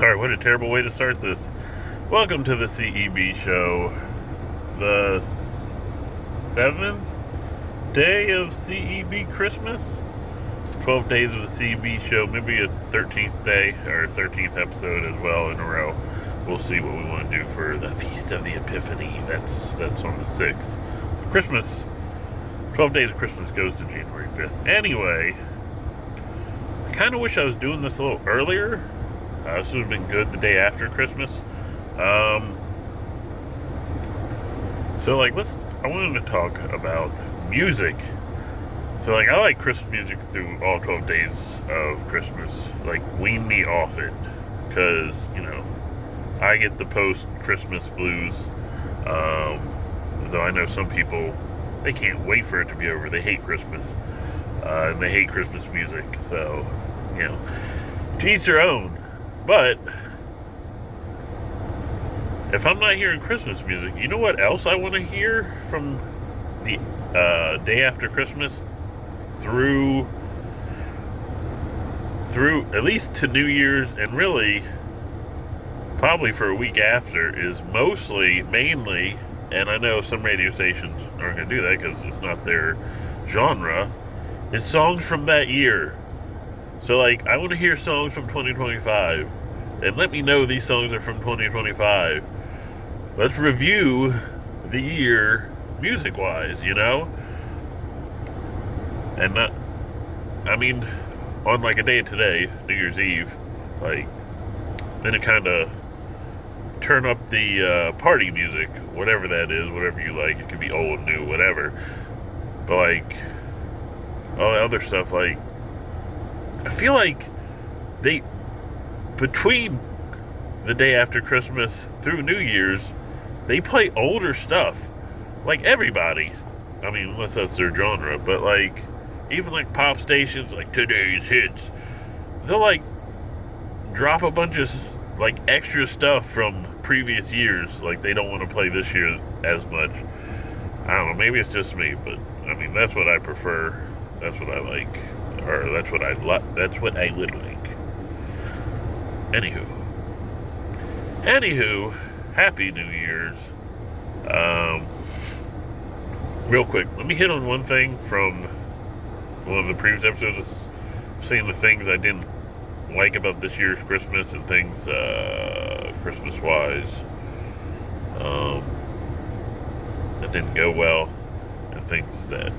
Sorry, what a terrible way to start this. Welcome to the CEB Show. The 7th day of CEB Christmas. 12 days of the CEB Show. Maybe a 13th day or 13th episode as well in a row. We'll see what we want to do for the Feast of the Epiphany. That's on the 6th. Christmas. 12 days of Christmas goes to January 5th. Anyway, I kind of wish I was doing this a little earlier. This would have been good the day after Christmas. I wanted to talk about music. So, I like Christmas music through all 12 days of Christmas. Wean me off it. Because, I get the post-Christmas blues. Though I know some people, they can't wait for it to be over. They hate Christmas. And they hate Christmas music. So, to each their own. But if I'm not hearing Christmas music, you know what else I want to hear from the day after Christmas through at least to New Year's, and really probably for a week after, is mainly, and I know some radio stations aren't going to do that because it's not their genre, is songs from that year. So, I want to hear songs from 2025. And let me know these songs are from 2025. Let's review the year music-wise, And on a day today, New Year's Eve, then it kind of turn up the party music, whatever that is, whatever you like. It could be old, new, whatever. But, all the other stuff, I feel like between the day after Christmas through New Year's, they play older stuff. Everybody. Unless that's their genre. But, even pop stations, today's hits, they'll, drop a bunch of, extra stuff from previous years. They don't want to play this year as much. I don't know. Maybe it's just me, but, that's what I prefer. That's what I like. Or that's what I would like. Anywho, Happy New Year's. Real quick, let me hit on one thing from one of the previous episodes. Saying the things I didn't like about this year's Christmas and things Christmas-wise that didn't go well, and things that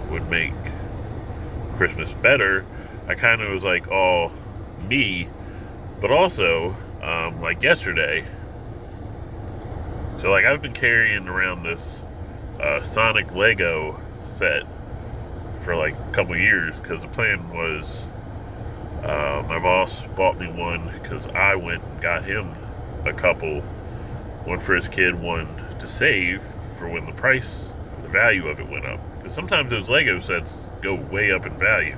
would make Christmas better. I kind of was all me, but also yesterday. So I've been carrying around this Sonic Lego set for a couple years, because the plan was my boss bought me one because I went and got him a couple, one for his kid, one to save for when the value of it went up, because sometimes those Lego sets go way up in value.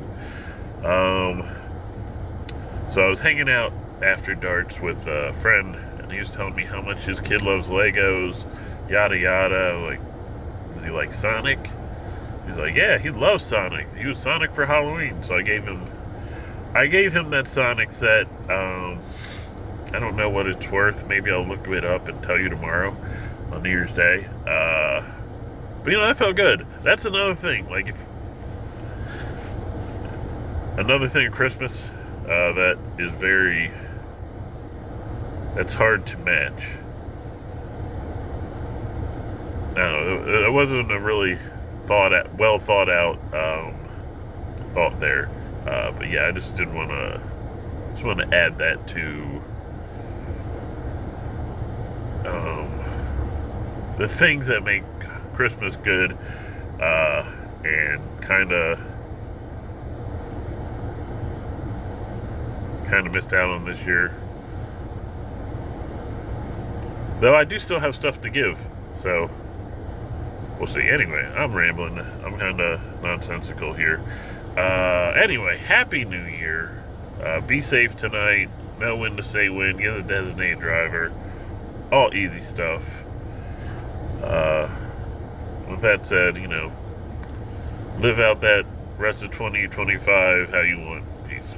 So I was hanging out after darts with a friend, and he was telling me how much his kid loves Legos, yada yada. Does he like Sonic? He's yeah, he loves Sonic. He was Sonic for Halloween, so I gave him that Sonic set. I don't know what it's worth. Maybe I'll look it up and tell you tomorrow on New Year's Day. But that felt good. That's another thing. Another thing at Christmas that is that's hard to match. No, it wasn't a really well thought out thought there. But yeah, I just want to add that to the things that make Christmas good, and kind of missed out on this year. Though I do still have stuff to give, so we'll see. Anyway, I'm rambling. I'm kind of nonsensical here. Anyway, Happy New Year. Be safe tonight. Know when to say when. Get a designated driver. All easy stuff. With that said, live out that rest of 2025 how you want. Peace.